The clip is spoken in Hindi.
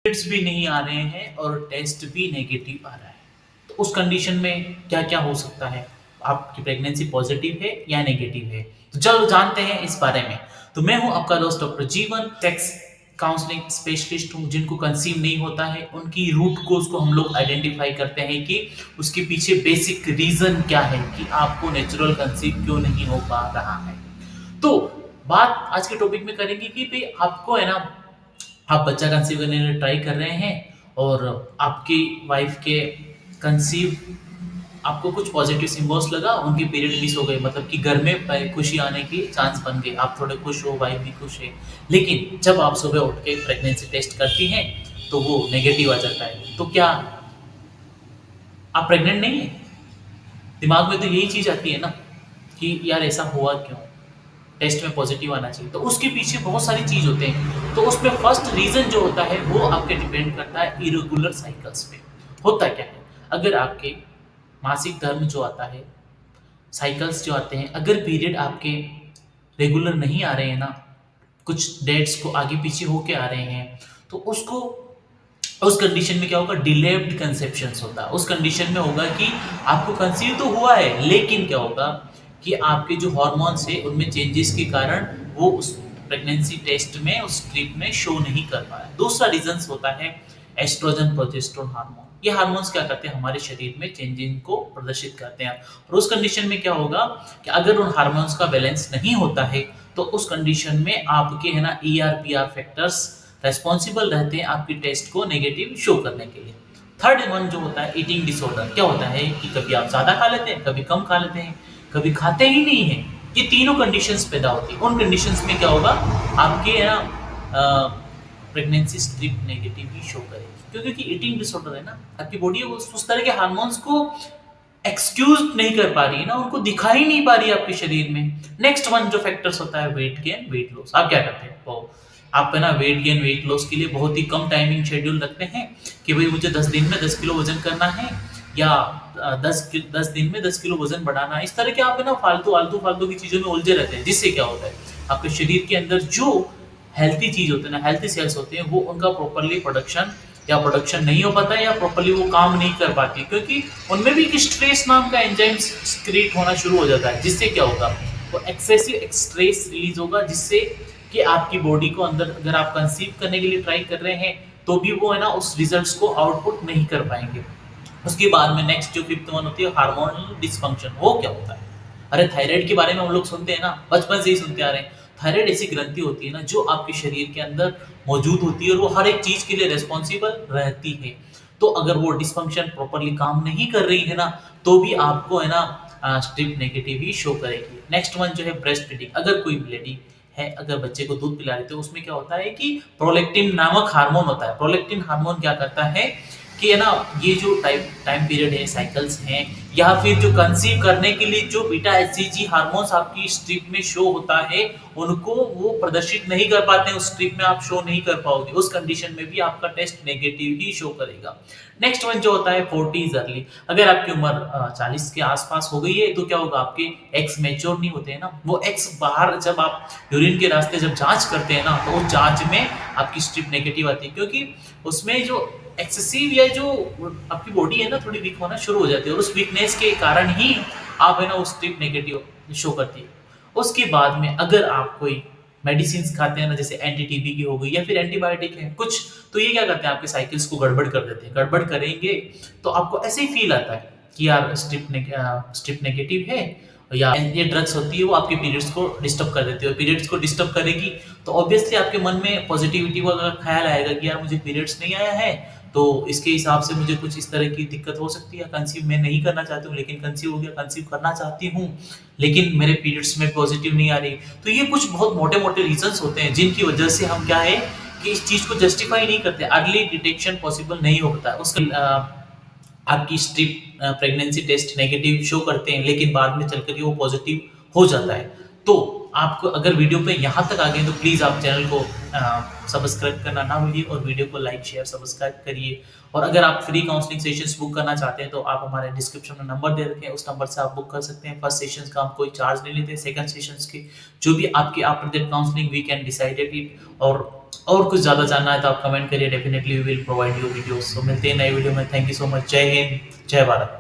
पीरियड्स भी नहीं आ रहे हैं और टेस्ट भी नेगेटिव आ रहा है, तो उस कंडीशन में क्या क्या हो सकता है? आपकी प्रेगनेंसी पॉजिटिव है या नेगेटिव है? तो चलो जानते हैं इस बारे में। तो मैं हूं आपका दोस्त डॉक्टर जीवन, सेक्स काउंसलिंग स्पेशलिस्ट हूं। जिनको कंसीव नहीं होता है उनकी रूट कोज को हम लोग आइडेंटिफाई करते हैं कि उसके पीछे बेसिक रीजन क्या है कि आपको नेचुरल कंसीव क्यों नहीं हो पा रहा है। तो बात आज के टॉपिक में करेंगे कि भाई आपको है ना, आप बच्चा कंसीव करने के लिए ट्राई कर रहे हैं और आपकी वाइफ के कंसीव आपको कुछ पॉजिटिव सिम्बल्स लगा, उनकी पीरियड मिस हो गए, मतलब कि घर में खुशी आने की चांस बन गए, आप थोड़े खुश हो, वाइफ भी खुश है। लेकिन जब आप सुबह उठ के प्रेगनेंसी टेस्ट करती हैं तो वो नेगेटिव आ जाता है, तो क्या आप प्रेग्नेंट नहीं है? दिमाग में तो यही चीज आती है ना कि यार ऐसा हुआ क्यों, टेस्ट में पॉजिटिव आना चाहिए। तो उसके पीछे बहुत सारी चीज होते हैं। तो उसमें फर्स्ट रीजन जो होता है वो आपके डिपेंड करता है इरेगुलर साइकिल्स पे। होता क्या है, अगर आपके मासिक धर्म जो आता है, साइकिल्स जो आते हैं, अगर पीरियड आपके रेगुलर नहीं आ रहे हैं ना, कुछ डेट्स को आगे पीछे होके आ रहे हैं, तो उसको उस कंडीशन में क्या होगा, डिलेड कंसेप्शंस होता है। उस कंडीशन में होगा कि आपको कंसीव तो हुआ है, लेकिन क्या होगा कि आपके जो हॉर्मोन्स है उनमें चेंजेस के कारण वो उस प्रेगनेंसी टेस्ट में, उस स्ट्रिप में शो नहीं कर पा रहा है। दूसरा रीजन होता है एस्ट्रोजन प्रोजेस्टेरोन हार्मोन। ये हार्मोन्स क्या करते हैं, हमारे शरीर में चेंजिंग को प्रदर्शित करते हैं। और उस कंडीशन में क्या होगा कि अगर उन हार्मोन्स का बैलेंस नहीं होता है तो उस कंडीशन में आपके है ना ER PR फैक्टर्स रेस्पॉन्सिबल रहते हैं आपकी टेस्ट को नेगेटिव शो करने के लिए। थर्ड वन जो होता है ईटिंग डिसऑर्डर। क्या होता है कि कभी आप ज्यादा खा लेते हैं, कभी कम खा लेते हैं, कभी खाते ही नहीं है। ये तीनों कंडीशंस पैदा होती है। उन कंडीशंस में क्या होगा, आपके है ना प्रेगनेंसी स्ट्रिप नेगेटिव ही शो करेगी, क्योंकि ईटिंग डिसऑर्डर है ना, आपकी बॉडी उस तरह के हार्मोन्स को एक्सक्यूज नहीं कर पा रही है ना, उनको दिखा ही नहीं पा रही है आपके शरीर में। नेक्स्ट वन जो फैक्टर्स होता है वेट गेन वेट लॉस। आप क्या करते हैं, तो आप है ना वेट गेन वेट लॉस के लिए बहुत ही कम टाइमिंग शेड्यूल रखते हैं कि भाई मुझे 10 दिन में 10 किलो वजन करना है, या 10 दिन में 10 किलो वजन बढ़ाना है। इस तरह के आप है ना फालतू की चीजों में उलझे रहते हैं, जिससे क्या होता है आपके शरीर के अंदर जो हेल्थी चीज होते हैं ना, हेल्थी सेल्स होते हैं, वो उनका प्रॉपरली प्रोडक्शन नहीं हो पाता है, या प्रॉपरली वो काम नहीं कर पाती, क्योंकि उनमें भी एक स्ट्रेस नाम का एंजाइम क्रिएट होना शुरू हो जाता है। जिससे क्या होगा, वो एक्सेसिव स्ट्रेस रिलीज होगा, जिससे कि आपकी बॉडी को अंदर, अगर आप कंसीव करने के लिए ट्राई कर रहे हैं तो भी वो है ना उस रिजल्ट्स को आउटपुट नहीं कर पाएंगे। उसके बाद में नेक्स्ट जो फिफ्थ वन होती है हार्मोनल डिसफंक्शन। वो क्या होता है, अरे थायराइड के बारे में हम लोग सुनते हैं ना, बचपन से ही सुनते आ रहे हैं। थायराइड ऐसी ग्रंथि होती है ना जो आपके शरीर के अंदर मौजूद होती है और वो हर एक चीज के लिए रिस्पॉन्सिबल रहती है। तो अगर वो डिसफंक्शन प्रॉपरली काम नहीं कर रही है ना, तो भी आपको है ना स्ट्रिप नेगेटिव ही शो करेगी। नेक्स्ट वन जो है ब्रेस्ट फीडिंग। अगर कोई लेडी है, अगर बच्चे को दूध पिला रही है, तो उसमें क्या होता है कि प्रोलैक्टिन नामक हार्मोन होता है। प्रोलैक्टिन हार्मोन क्या करता है कि है ना, ये जो टाइम पीरियड है, साइकिल्स हैं, या फिर जो कंसीव करने के लिए जो बीटा HCG हार्मोन्स आपकी स्ट्रिप में शो होता है, उनको वो प्रदर्शित नहीं कर पाते हैं, उस स्ट्रिप में आप शो नहीं कर पाओगे। उस कंडीशन में भी आपका टेस्ट नेगेटिव ही शो करेगा। नेक्स्ट वन जो होता है 40s अर्ली। अगर आपकी उम्र 40 के आसपास हो गई है तो क्या होगा, आपके एक्स मैच्योर नहीं होते हैं ना, वो एक्स बाहर, जब आप यूरिन के रास्ते जब जांच करते हैं ना, तो उस जांच में आपकी स्ट्रिप नेगेटिव आती है, क्योंकि उसमें जो एक्सेसिव या जो आपकी बॉडी है ना थोड़ी वीक होना शुरू हो जाती है, और उस वीकनेस के कारण ही आप है ना उस स्ट्रिप नेगेटिव शो करती है। उसके बाद में अगर आप कोई मेडिसिन खाते हैं ना, जैसे एंटी टीबी की हो गई या फिर एंटीबायोटिक है कुछ, तो ये क्या करते हैं, आपके साइकिल्स को गड़बड़ कर देते हैं। गड़बड़ करेंगे तो आपको ऐसे ही फील आता है कि यार स्ट्रिप नेगेटिव है, या ये ड्रग्स होती है वो आपके पीरियड्स को डिस्टर्ब कर देती है। पीरियड्स को डिस्टर्ब करेगी तो ऑब्वियसली आपके मन में पॉजिटिविटी का ख्याल आएगा कि यार मुझे पीरियड्स नहीं आया है, तो इसके हिसाब से मुझे कुछ इस तरह की दिक्कत हो सकती है। कंसीव मैं नहीं करना चाहती हूँ, लेकिन कंसीव हो गया, कंसीव करना चाहती हूँ लेकिन मेरे पीरियड्स में पॉजिटिव नहीं आ रही। तो ये कुछ बहुत मोटे मोटे रीजंस होते हैं जिनकी वजह से हम क्या है कि इस चीज को जस्टिफाई नहीं करते, अर्ली डिटेक्शन पॉसिबल नहीं होता। उसका आपकी strip pregnancy test negative show करते हैं, लेकिन बाद में चलकर के वो पॉजिटिव हो जाता है। तो आपको अगर वीडियो पे यहाँ तक आ गए तो प्लीज़ आप चैनल को सब्सक्राइब करना ना भूलिए, और वीडियो को लाइक शेयर सब्सक्राइब करिए। और अगर आप फ्री काउंसलिंग सेशंस बुक करना चाहते हैं तो आप हमारे डिस्क्रिप्शन में नंबर दे रखे हैं, उस नंबर से आप बुक कर सकते हैं। फर्स्ट सेशंस का हम कोई चार्ज नहीं लेते, सेकंड सेशंस के जो भी आपके after that counselling we can decided it, और और कुछ ज़्यादा जानना है तो आप कमेंट करिए, definitely we will provide you videos. So मिलते हैं नए वीडियो में। Thank you so much. जय हिंद, जय भारत।